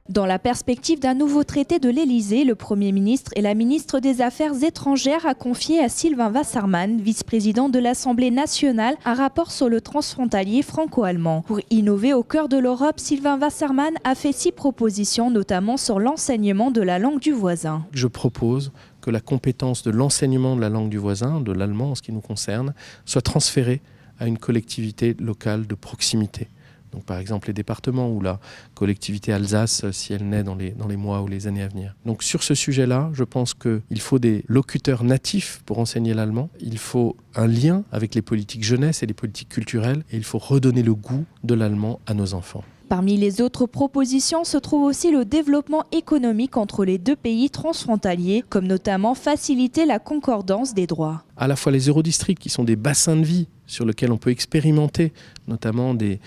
Dans la perspective d'un nouveau traité de l'Élysée, le Premier ministre et la ministre des Affaires étrangères a confié à Sylvain Wassermann, vice-président de l'Assemblée nationale, un rapport sur le transfrontalier franco-allemand. Pour innover au cœur de l'Europe, Sylvain Wassermann a fait 6 propositions, notamment sur l'enseignement de la langue du voisin. Je propose que la compétence de l'enseignement de la langue du voisin, de l'allemand en ce qui nous concerne, soit transférée à une collectivité locale de proximité. Donc, par exemple, les départements ou la collectivité Alsace, si elle naît dans les mois ou les années à venir. Donc, sur ce sujet-là, je pense qu'il faut des locuteurs natifs pour enseigner l'allemand. Il faut un lien avec les politiques jeunesse et les politiques culturelles. Et il faut redonner le goût de l'allemand à nos enfants. Parmi les autres propositions se trouve aussi le développement économique entre les deux pays transfrontaliers, comme notamment faciliter la concordance des droits. À la fois les eurodistricts, qui sont des bassins de vie sur lesquels on peut expérimenter notamment des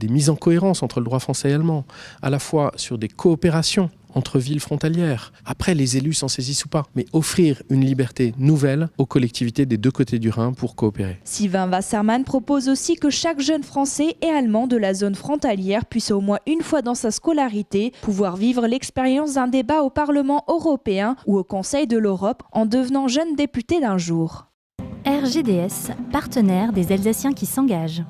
mises en cohérence entre le droit français et allemand, à la fois sur des coopérations entre villes frontalières. Après, les élus s'en saisissent ou pas, mais offrir une liberté nouvelle aux collectivités des deux côtés du Rhin pour coopérer. Sylvain Wassermann propose aussi que chaque jeune Français et Allemand de la zone frontalière puisse au moins une fois dans sa scolarité pouvoir vivre l'expérience d'un débat au Parlement européen ou au Conseil de l'Europe en devenant jeune député d'un jour. RGDS, partenaire des Alsaciens qui s'engagent.